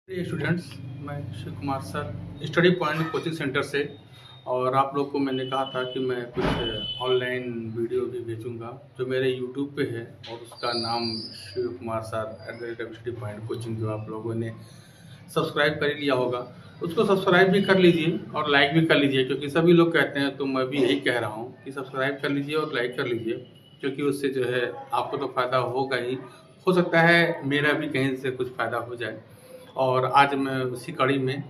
प्रिय स्टूडेंट्स, मैं Shiv Kumar sir study point coaching centre से। और आप लोग को मैंने कहा था कि मैं कुछ ऑनलाइन वीडियो भी भेजूंगा जो मेरे यूट्यूब पे है, और उसका नाम Shiv Kumar sir @study point coaching, जो आप लोगों ने सब्सक्राइब कर ही लिया होगा, उसको सब्सक्राइब भी कर लीजिए और लाइक भी कर लीजिए, क्योंकि सभी लोग कहते हैं, तो मैं भी यही कह रहा हूँ कि सब्सक्राइब कर लीजिए और लाइक कर लीजिए, क्योंकि उससे जो है आपको तो फ़ायदा होगा ही, हो सकता है मेरा भी कहीं से कुछ फ़ायदा हो जाए। और आज मैं उसी कड़ी में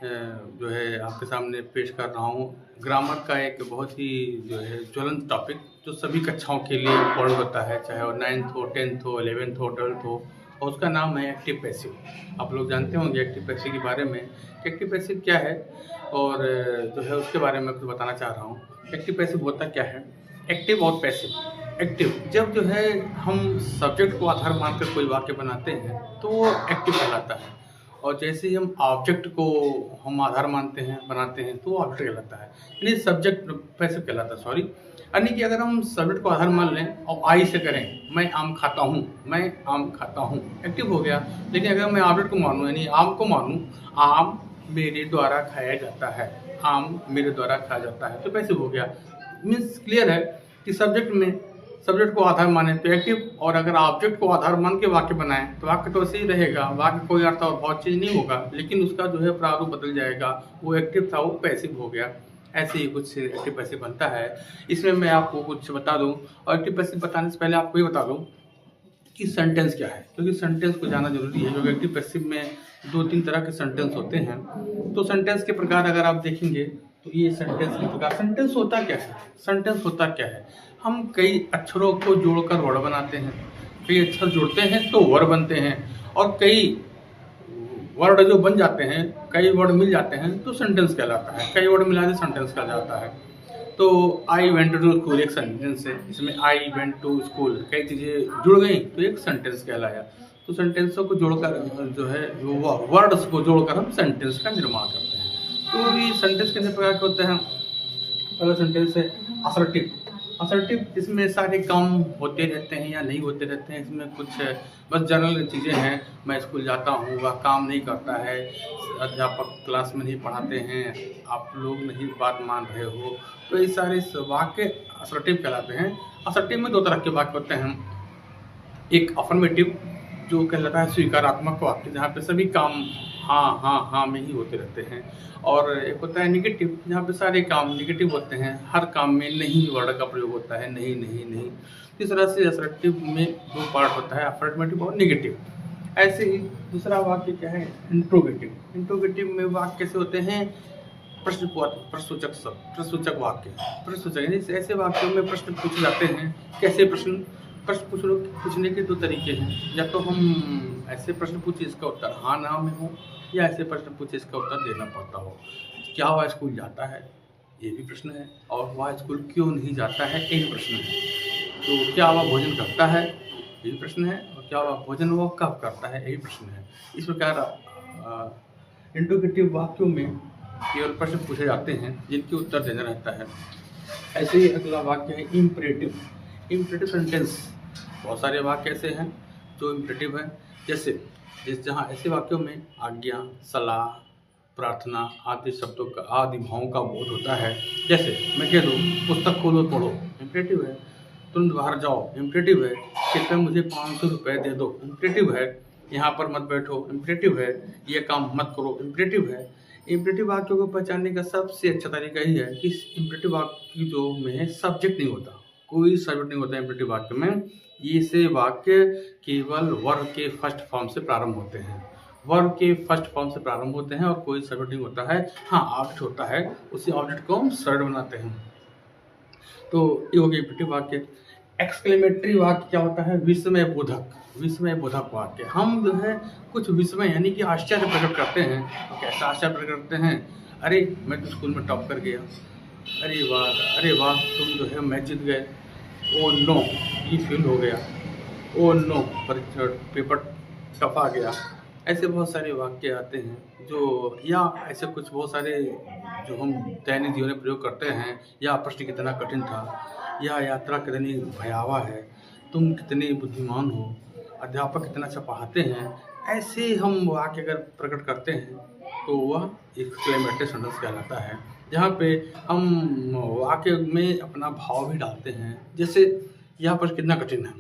जो है आपके सामने पेश कर रहा हूँ ग्रामर का एक बहुत ही जो है ज्वलंत टॉपिक, जो सभी कक्षाओं के लिए इम्पोर्टेंट होता है, चाहे वो 9th हो, 10th हो, 11th हो, 12th हो। और उसका नाम है एक्टिव पैसिव। आप लोग जानते होंगे एक्टिव पैसिव के बारे में कि एक्टिव पैसिव क्या है, और जो है उसके बारे में कुछ बताना चाह रहा हूँ। एक्टिव पैसिव होता क्या है? एक्टिव और पैसिव। एक्टिव जब जो है हम सब्जेक्ट को आधार मानकर कोई वाक्य बनाते हैं तो वो एक्टिव कहलाता है, और जैसे ही हम ऑब्जेक्ट को हम आधार मानते हैं, बनाते हैं, तो वो ऑब्जेक्ट कहलाता है, यानी सब्जेक्ट पैसिव कहलाता है। सॉरी, यानी कि अगर हम सब्जेक्ट को आधार मान लें और आई से करें, मैं आम खाता हूँ, मैं आम खाता हूँ, एक्टिव हो गया। लेकिन अगर मैं ऑब्जेक्ट को मानूँ, यानी आम को मानूँ, आम मेरे द्वारा खाया जाता है, आम मेरे द्वारा खाया जाता है, तो पैसिव हो गया। मीन्स क्लियर है कि सब्जेक्ट को आधार माने तो एक्टिव, और अगर ऑब्जेक्ट को आधार मान के वाक्य बनाएं तो वाक्य तो ऐसे ही रहेगा, वाक्य कोई अर्थ और बहुत चीज नहीं होगा, लेकिन उसका जो है प्रारूप बदल जाएगा। वो एक्टिव था, वो पैसिव हो गया। ऐसे ही कुछ एक्टिव पैसिव बनता है। इसमें मैं आपको कुछ बता दूं, और एक्टिव पैसिव बताने से पहले आपको ये बता दूं कि सेंटेंस क्या है, क्योंकि सेंटेंस को जानना जरूरी है। क्योंकि एक्टिव पैसिव में 2-3 तरह के सेंटेंस होते हैं। तो सेंटेंस के प्रकार अगर आप देखेंगे तो ये सेंटेंस के प्रकार। सेंटेंस होता क्या है? सेंटेंस होता क्या है? हम कई अक्षरों को जोड़कर वर्ड बनाते हैं, कई अक्षर जुड़ते हैं तो वर्ड बनते हैं, और कई वर्ड जो बन जाते हैं, कई वर्ड मिल जाते हैं तो सेंटेंस कहलाता है। कई वर्ड मिला के सेंटेंस कहलाता है। तो आई वेंट टू स्कूल एक सेंटेंस है, इसमें आई वेंट टू स्कूल कई चीज़ें जुड़ गई तो एक सेंटेंस कहलाया। तो सेंटेंसों को जोड़कर जो है वर्ड्स को जोड़कर हम सेंटेंस का निर्माण करते हैं। तो ये सेंटेंस कितने प्रकार के होते हैं? पहला सेंटेंस है असर्टिव। असर्टिव, इसमें सारे काम होते रहते हैं या नहीं होते रहते हैं, इसमें कुछ बस जनरल चीज़ें हैं। मैं स्कूल जाता हूँ, वह काम नहीं करता है, अध्यापक क्लास में नहीं पढ़ाते हैं, आप लोग नहीं बात मान रहे हो, तो ये सारे वाक्य असर्टिव कहलाते हैं। असर्टिव में 2 तरह के वाक्य होते हैं। एक अफर्मेटिव, जो कहलाता है स्वीकारात्मक वाक्य, जहाँ पे सभी काम हाँ हाँ हाँ में ही होते रहते हैं। और एक होता है निगेटिव, जहाँ पे सारे काम निगेटिव होते हैं, हर काम में नहीं वर्ड का प्रयोग होता है, नहीं नहीं नहीं। इस तरह से असर्टिव में 2 पार्ट होता है, अफर्मेटिव और निगेटिव। ऐसे ही दूसरा वाक्य क्या है? इंट्रोगेटिव। इंट्रोगेटिव में वाक्य कैसे होते हैं? प्रश्नसूचक वाक्य। प्रश्नसूचक यानी ऐसे वाक्यों में प्रश्न पूछे जाते हैं। कैसे प्रश्न पूछने के 2 तरीके हैं। या तो हम ऐसे प्रश्न पूछे इसका उत्तर हाँ ना में हो, या ऐसे प्रश्न पूछे इसका उत्तर देना पड़ता हो। क्या वह स्कूल जाता है? ये भी प्रश्न है। और वह स्कूल क्यों नहीं जाता है? ये भी प्रश्न है। तो क्या वह भोजन करता है? ये भी प्रश्न है। और क्या वह भोजन वह कब करता है? यही प्रश्न है। इस प्रकार इंट्रोगेटिव वाक्यों में केवल प्रश्न पूछे जाते हैं जिनके उत्तर देना रहता है। ऐसे ही अगला वाक्य है इम्परेटिव। इम्परेटिव सेंटेंस, बहुत सारे वाक्य ऐसे हैं जो इम्परेटिव है। जैसे जहाँ ऐसे वाक्यों में आज्ञा, सलाह, प्रार्थना आदि शब्दों का, आदि भावों का बोध होता है। जैसे मैं कह दूँ पुस्तक खोलो पढ़ो, इम्परेटिव है। तुरंत बाहर जाओ, इम्परेटिव है। कृपया मुझे 500 रुपये दे दो, इम्परेटिव है। यहाँ पर मत बैठो, इम्परेटिव है। ये काम मत करो, इम्परेटिव है। इम्परेटिव वाक्यों को पहचानने का सबसे अच्छा तरीका ही है कि इम्परेटिव वाक्य जो में सब्जेक्ट नहीं होता, कोई सब्जेक्ट नहीं होता इम्परेटिव वाक्य में। ये से वाक्य केवल वर्ब के फर्स्ट फॉर्म से प्रारंभ होते हैं, वर्ब के फर्स्ट फॉर्म से प्रारंभ होते हैं, और कोई सब्जेक्ट नहीं होता है। हाँ, ऑब्जेक्ट होता है, उसी ऑब्जेक्ट को हम सब्जेक्ट बनाते हैं। तो ये हो गया इम्परेटिव वाक्य। एक्सक्लेमेटरी वाक्य क्या होता है? विस्मय बोधक वाक्य। हम जो है कुछ विस्मय यानी कि आश्चर्य प्रकट करते हैं। तो कैसा आश्चर्य प्रकट करते हैं? अरे मैं तो स्कूल में टॉप कर गया, अरे वाह तुम जो है मैच जीत गए, ओ नो ये फेल हो गया, ओ नो परीक्षा पेपर टफ आ गया। ऐसे बहुत सारे वाक्य आते हैं जो, या ऐसे कुछ बहुत सारे जो हम दैनिक जीवन में प्रयोग करते हैं। या प्रश्न कितना कठिन था, या यात्रा कितनी भयावह है, तुम कितने बुद्धिमान हो, अध्यापक कितना अच्छा पढ़ाते हैं। ऐसे हम वाक्य अगर प्रकट करते हैं तो वह एक्सक्लेमेटरी सेंटेंस कहलाता है, जहाँ पे हम वाक्य में अपना भाव भी डालते हैं। जैसे यहाँ पर कितना कठिन है,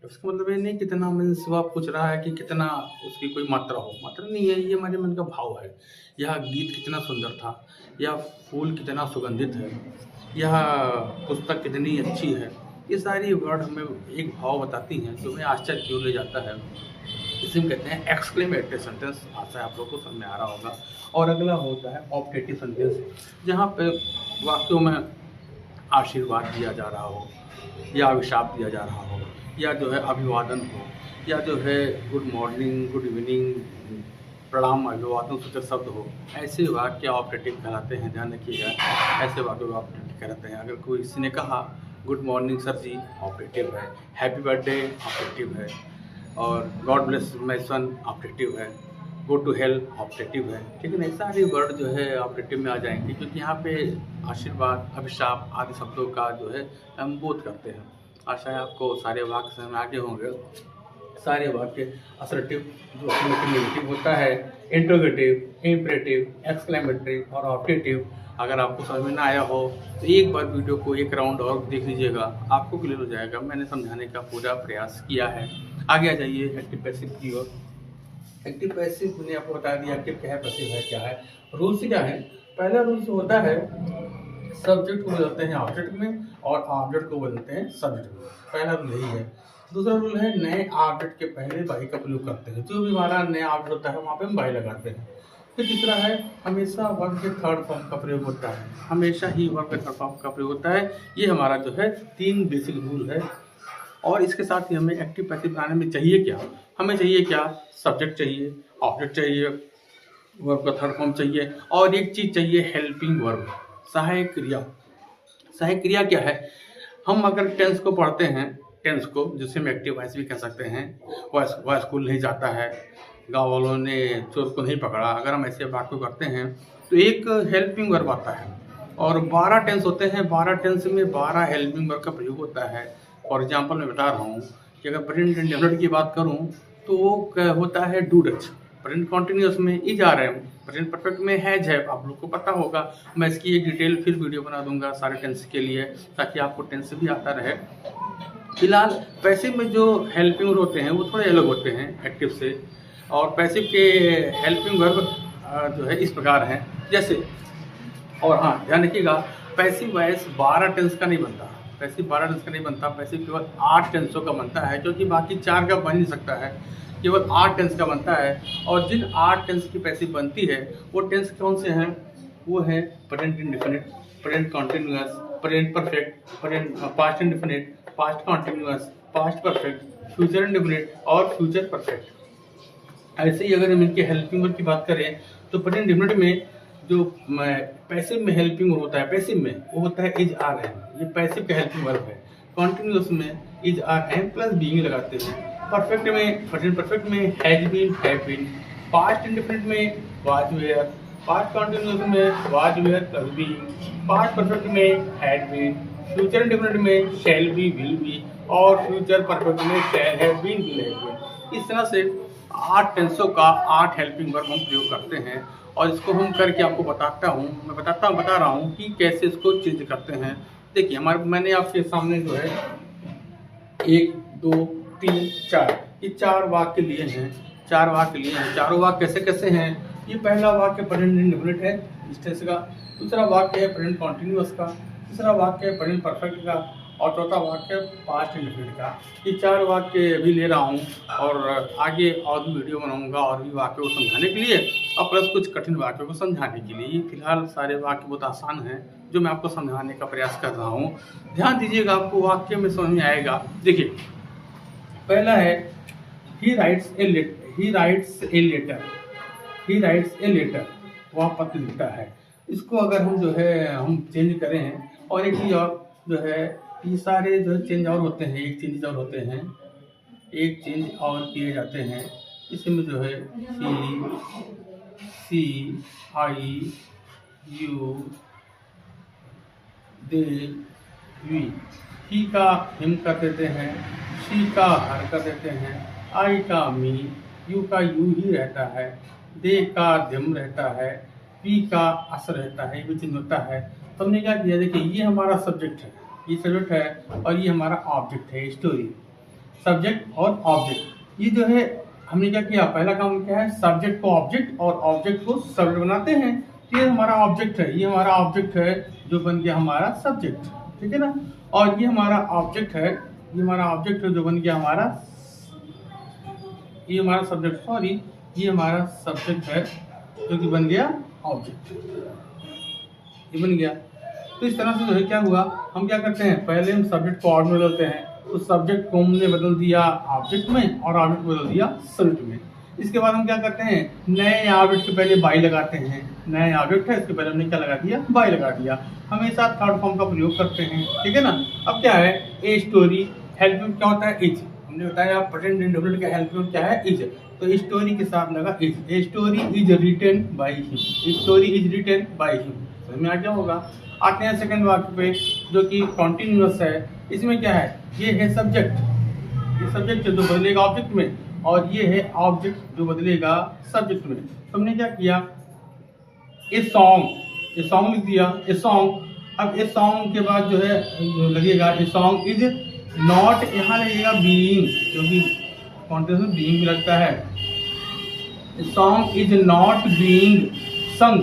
उसका मतलब ये नहीं कितना मीन्स वह पूछ रहा है कि कितना उसकी कोई मात्रा हो, मात्रा नहीं है, ये हमारे मन का भाव है। यह गीत कितना सुंदर था, यह फूल कितना सुगंधित है, यह पुस्तक कितनी अच्छी है। ये सारी वर्ड हमें एक भाव बताती हैं जो हमें आश्चर्य की ओर ले जाता है। इसे हम कहते हैं एक्सक्लेमेटरी सेंटेंस। आशा है आप लोगों को समझ में आ रहा होगा। और अगला होता है ऑप्टेटिव सेंटेंस, जहाँ पे वाक्यों में आशीर्वाद दिया जा रहा हो या अभिशाप दिया जा रहा हो या जो है अभिवादन हो या जो है गुड मॉर्निंग, गुड इवनिंग, प्रणाम, अभिवादन सूचक शब्द हो, ऐसे वाक्य ऑप्टेटिव कहलाते हैं। ध्यान रखिएगा, ऐसे वाक्य ऑप्टेटिव कहलाते हैं। अगर कोई किसी ने कहा good morning sir ji, optative है। हैप्पी बर्थडे ऑप्टेटिव है। और God bless my son optative है। गो टू हेल ऑप्टेटिव है। ठीक है ना, सारे वर्ड जो है ऑप्टेटिव में आ जाएंगे, क्योंकि यहाँ पे आशीर्वाद, अभिशाप आदि शब्दों का जो है हम बोध करते हैं। आशा है आपको सारे वाक्य समझ में आगे होंगे। सारे वाक्य असर्टिव जो नेगेटिव होता है, इंट्रोगेटिव, इम्परेटिव, एक्सक्लेमेटरी और ऑप्टेटिव, अगर आपको समझ में ना आया हो तो एक बार वीडियो को एक राउंड और देख लीजिएगा, आपको क्लियर हो जाएगा। मैंने समझाने का पूरा प्रयास किया है। आगे आ जाइए एक्टिव पैसिव की ओर। एक्टिव पैसिव मैंने आपको बता दिया एक्टिव क्या है, पैसिव है क्या है। रूल्स क्या है? पहला रूल्स होता है सब्जेक्ट को बदलते हैं ऑब्जेक्ट में और ऑब्जेक्ट को बदलते हैं सब्जेक्ट में। पहला रूल यही है। दूसरा रूल है नए ऑब्जेक्ट के पहले बाई का प्रयोग करते हैं। जो भी हमारा नया ऑब्जेक्ट होता है वहाँ पे हम बाई लगाते हैं। फिर तीसरा है हमेशा वर्ब के थर्ड फॉर्म का प्रयोग होता है। हमेशा ही वर्ब के थर्ड फॉर्म का प्रयोग होता है। ये हमारा जो है 3 बेसिक रूल है। और इसके साथ ही हमें एक्टिव पैसिव बनाने में चाहिए क्या? हमें चाहिए क्या? सब्जेक्ट चाहिए, ऑब्जेक्ट चाहिए, वर्ब का थर्ड फॉर्म चाहिए और एक चीज़ चाहिए हेल्पिंग वर्ब, सहायक क्रिया। सहायक क्रिया क्या है? हम अगर टेंस को पढ़ते हैं, टेंस को जिसे हम एक्टिव वॉइस भी कह सकते हैं, वह स्कूल नहीं जाता है, गाँव वालों ने चोर को नहीं पकड़ा, अगर हम ऐसे वाक्य करते हैं तो एक हेल्पिंग वर्ब आता है। और 12 टेंस होते हैं, 12 टेंस में 12 हेल्पिंग वर्ब का प्रयोग होता है। फॉर एग्जाम्पल मैं बता रहा हूँ कि अगर प्रेजेंट इंडेफिनिट की बात करूँ तो वो होता है डू डच। प्रेजेंट कॉन्टिन्यूअस में इज आ रहे हैं। प्रेजेंट परफेक्ट में हैज है, आप लोग को पता होगा। मैं इसकी एक डिटेल फिर वीडियो बना दूंगा सारे टेंस के लिए, ताकि आपको टेंस भी आता रहे। फिलहाल पैसिव में जो हेल्पिंग वर्ब होते हैं वो थोड़े अलग होते हैं एक्टिव से। और पैसिव के हेल्पिंग वर्ब जो है इस प्रकार हैं जैसे, और हाँ ध्यान रखिएगा, पैसिव वॉइस 12 टेंस का नहीं बनता। पैसिव 12 टेंस का नहीं बनता, पैसिव केवल 8 टेंसों का बनता है, क्योंकि बाकी 4 का बन नहीं सकता है, केवल 8 टेंस का बनता है। और जिन 8 टेंस की पैसिव बनती है वो टेंस कौन से हैं? वो है present indefinite, present continuous, present perfect, present past indefinite, past continuous, past perfect, future indefinite और फ्यूचर परफेक्ट। ऐसे ही अगर हम इनके हेल्पिंग वर्ब की बात करें तो प्रेजेंट इंडेफिनिट में जो पैसिव में हेल्पिंग होता है, पैसिव में वो होता है इज आर एम, ये पैसिव का हेल्पिंग वर्ब है। कॉन्टिन्यूअस में is are am plus being लगाते हैं। परफेक्ट में, प्रेजेंट परफेक्ट में has been, have been. Past indefinite में वाज वेयर, पास्ट कॉन्टिन्यूअस में was were plus being. Past perfect में हैड बीन, फ्यूचर इंडेफिनिट में शैल बी, विल बी और future perfect में shall have been, will have been. इस तरह से 8 टेंसों का 8 हेल्पिंग वर्ब हम प्रयोग करते हैं। और इसको हम करके आपको बताता हूँ, मैं बता रहा हूँ कि कैसे इसको चेंज करते हैं। देखिए मैंने आपके सामने जो है 1, 2, 3, 4 ये 4 वाक्य लिए हैं। 4 वाक्य लिए हैं। चारों वाक्य कैसे कैसे हैं? ये पहला वाक्य प्रेजेंट इंडेफिनिट है इस टेंस का, दूसरा वाक्य है प्रेजेंट कॉन्टिन्यूअस का, तीसरा वाक्य है प्रेजेंट परफेक्ट का और चौथा वाक्य पास्ट इंडेफिनिट का। ये 4 वाक्य अभी ले रहा हूँ और आगे और भी वीडियो बनाऊंगा और भी वाक्यों को समझाने के लिए और प्लस कुछ कठिन वाक्यों को समझाने के लिए। ये फिलहाल सारे वाक्य बहुत आसान हैं जो मैं आपको समझाने का प्रयास कर रहा हूँ। ध्यान दीजिएगा, आपको वाक्य में समझ में आएगा। देखिए पहला है ही राइट्स ए लेटर, वह पत्र लिखता है। इसको अगर हम जो है हम चेंज करें, और एक चीज़ और जो है, ये सारे जो चेंज और होते हैं, एक चेंज और होते हैं, एक चेंज और किए जाते हैं। इसमें जो है सी आई यू दे वी, ही का हिम कर देते हैं, शी का हर कर देते हैं, आई का मी, यू का यू ही रहता है, दे का दिम रहता है, पी का असर रहता है, ये भी चेंज होता है। तो हमने क्या किया, देखिए ये हमारा सब्जेक्ट है, ये सब्जेक्ट है और ये हमारा ऑब्जेक्ट है, स्टोरी। सब्जेक्ट और ऑब्जेक्ट, ये जो है हमने क्या किया, पहला काम क्या है, सब्जेक्ट को ऑब्जेक्ट और ऑब्जेक्ट को सब्जेक्ट बनाते हैं। तो ये हमारा ऑब्जेक्ट है, ये हमारा ऑब्जेक्ट है जो बन गया हमारा सब्जेक्ट, ठीक है ना। और ये हमारा ऑब्जेक्ट है, ये हमारा ऑब्जेक्ट है जो बन गया हमारा, ये हमारा सब्जेक्ट, सॉरी ये हमारा सब्जेक्ट है जो कि बन गया ऑब्जेक्ट, ये बन गया। तो इस तरह से जो है क्या हुआ, हम क्या करते हैं, पहले हम सब्जेक्ट को ऑब्जेक्ट में बदलते हैं, तो सब्जेक्ट को हमने बदल दिया ऑब्जेक्ट में और ऑब्जेक्ट को बदल दिया सब्जेक्ट में। इसके बाद हम क्या करते हैं, नए ऑब्जेक्ट के पहले बाई लगाते हैं, नए ऑब्जेक्ट है इसके पहले हमने क्या लगा दिया, बाई लगा दिया। हमेशा थर्ड फॉर्म का प्रयोग करते हैं, ठीक है ना। अब क्या है, ए स्टोरी हेल्प में क्या होता है, इज, हमने बताया प्रेजेंट इंडेफिनिट का हेल्प में क्या है, इज। तो स्टोरी के साथ लगा is, a story is written by him, story is written by him, समझ में आ गया होगा। आते हैं सेकंड वाक्य पे जो कि कॉन्टिन्यूअस है। इसमें क्या है, ये है सब्जेक्ट, ये सब्जेक्ट जो बदलेगा ऑब्जेक्ट में, और ये है ऑब्जेक्ट जो बदलेगा सब्जेक्ट में। तो हमने क्या किया, ए सॉन्ग, ए सॉन्ग लिख दिया, ए सॉन्ग। अब ए सॉन्ग के बाद जो है जो लगेगा, ए सॉन्ग इज नॉट, यहाँ लगेगा बीइंग, क्योंकि कॉन्टिन्यूअस में बीइंग भी लगता है। A song is not being संग,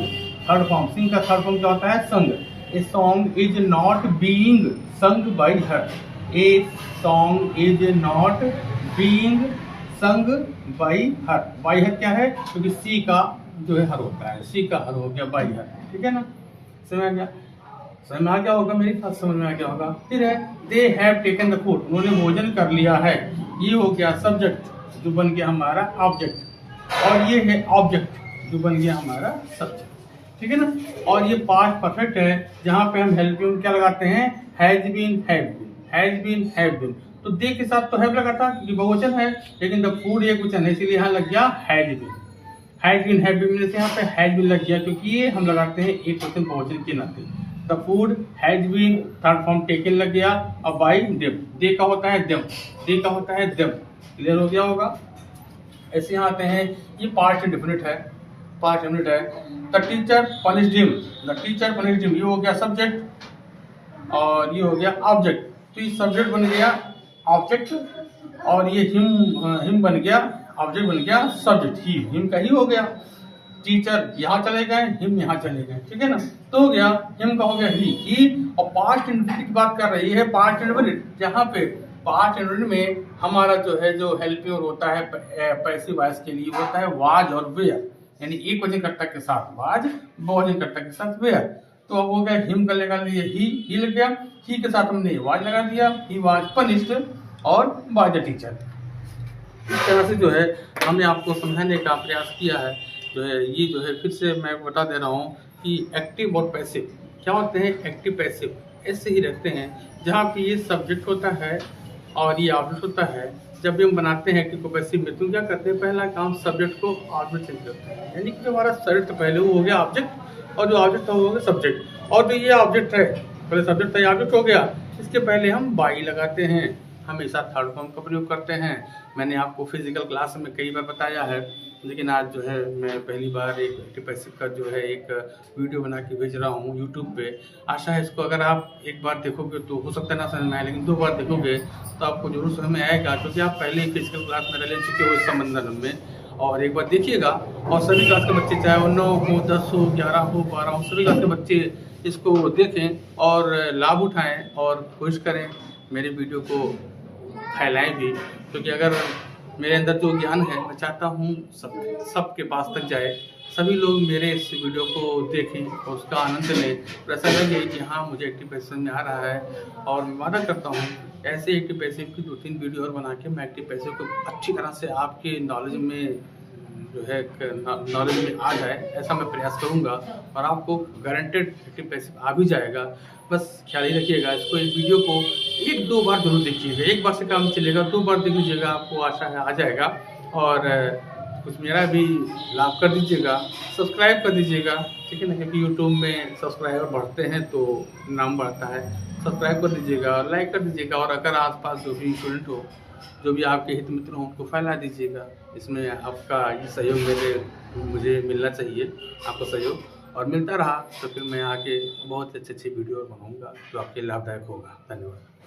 थर्ड फॉर्म, सिंग का थर्ड फॉर्म क्या होता है, संग। A song is not being sung by her, a song is not being sung by her. Bye हर क्या है, क्योंकि सी का जो है हर होता है, सी का हर हो गया बाय हर, ठीक है ना। समझ आ गया, समझ में आ गया होगा, मेरी बात समझ में आ गया होगा। फिर है they have taken the food, उन्होंने भोजन कर लिया है, ये हो गया सब्जेक्ट जो बन गया हमारा ऑब्जेक्ट, और ये है ऑब्जेक्ट जो बन गया हमारा सब्जेक्ट, ठीक है ना। और ये पास्ट परफेक्ट है जहाँ पे हम हेल्पिंग क्या लगाते हैं, has been, have been, has been, have been. तो दे के साथ तो हैव लगा था क्योंकि बहुवचन है, लेकिन द फूड एक वचन है इसीलिए यहाँ लग गया has been, has been, have been से यहाँ पे हैज बीन लग गया, क्योंकि ये हम लगाते हैं एक वचन बहुवचन के नाते। The food has been, third form taken लग गया, और बाय देम, दे का होता है देम, दे का होता है देम, क्लियर हो गया होगा। ऐसे यहाँ आते हैं, ये पास्ट इंडेफिनिट है, पास्ट इंडेफिनिट है। The teacher punished him, the teacher punished him, ये हो गया सब्जेक्ट और ये हो गया ऑब्जेक्ट। तो ये सब्जेक्ट बन गया ऑब्जेक्ट और ये हिम बन गया ऑब्जेक्ट, बन गया सब्जेक्ट, ही हिम का ही हो गया। टीचर यहाँ चले गए, हिम यहाँ चले गए, ठीक है ना। तो हो गया, हिम का हो गया ही। और पास्ट इंडेफिनिट की बात कर रही है, पास्ट इंडेफिनिट, जहाँ पे पास्ट इंडेफिनिट में हमारा जो है जो हेल्पिंग होता है पैसिव वॉइस के लिए होता है वाज और वेयर, यानी एक वचन कर्ता के साथ वाज, बहुवचन कर्ता के साथ वेयर। तो अब हो गया, हिम का लगा लिए ही लग गया, ही के साथ हमने वाज लगा दिया, ही वाज पनिश्ड और बाय द टीचर। इस तरह से जो है हमने आपको समझाने का प्रयास किया है। जो है ये जो है फिर से मैं बता दे रहा हूँ कि एक्टिव और पैसिव क्या होते हैं, एक्टिव पैसिव ऐसे ही रहते हैं, जहाँ पे ये सब्जेक्ट होता है और ये ऑब्जेक्ट होता है। जब भी हम बनाते हैं एक्टिव को पैसिव में, तो क्या करते हैं, पहला काम सब्जेक्ट को ऑब्जेक्ट चेंज करते हैं, यानी कि जो हमारा सब्जेक्ट पहले वो हो गया ऑब्जेक्ट, और जो ऑब्जेक्ट था वो हो गया सब्जेक्ट, और जो ये ऑब्जेक्ट है पहले सब्जेक्ट था, ये ऑब्जेक्ट हो गया, इसके पहले हम बाई लगाते हैं, हमेशा थर्ड फॉर्म का प्रयोग करते हैं। मैंने आपको फिजिकल क्लास में कई बार बताया है, लेकिन आज जो है मैं पहली बार एक एक्टिव पैसिव का जो है एक वीडियो बना के भेज रहा हूँ यूट्यूब पे। आशा है इसको अगर आप एक बार देखोगे तो हो सकता है ना समझ में आए, लेकिन 2 बार देखोगे तो आपको जरूर समझ में आएगा, क्योंकि आप पहले ही फिजिकल क्लास में रह चुके हो इस संबंधन में। और एक बार देखिएगा, और सभी क्लास के बच्चे, चाहे वो 9 हो, 10 हो, 11 हो, 12 हो, सभी क्लास के बच्चे इसको देखें और लाभ उठाएँ और कोशिश करें मेरे वीडियो को फैलाएं भी, क्योंकि अगर मेरे अंदर जो ज्ञान है मैं चाहता हूँ सबके पास तक जाए, सभी लोग मेरे इस वीडियो को देखें और उसका आनंद लें, और ऐसा लगे कि हाँ मुझे एक्टिव पैसिव में आ रहा है। और मैं वादा करता हूँ ऐसे एक्टिव पैसिव की 2-3 वीडियो और बना के मैं एक्टिव पैसिव को अच्छी तरह से आपके नॉलेज में जो है नॉलेज में आ जाए, ऐसा मैं प्रयास करूँगा, और आपको गारंटेड एक्टिव पैसिव आ भी जाएगा। बस ख्याल ही रखिएगा, इसको एक वीडियो को 1-2 बार जरूर देखिएगा, एक बार से काम चलेगा, 2 बार देख लीजिएगा, आपको आशा है आ जाएगा। और कुछ मेरा भी लाभ कर दीजिएगा, सब्सक्राइब कर दीजिएगा, ठीक है ना, क्योंकि यूट्यूब में सब्सक्राइबर बढ़ते हैं तो नाम बढ़ता है। सब्सक्राइब कर दीजिएगा, लाइक कर दीजिएगा, और अगर आसपास जो भी स्टूडेंट हो जो भी आपके हित मित्र हों उनको फैला दीजिएगा। इसमें आपका ये सहयोग मुझे मिलना चाहिए, आपका सहयोग, और मिलता रहा तो फिर मैं आगे बहुत अच्छी-अच्छी वीडियो बनाऊँगा जो आपके लाभदायक होगा। धन्यवाद।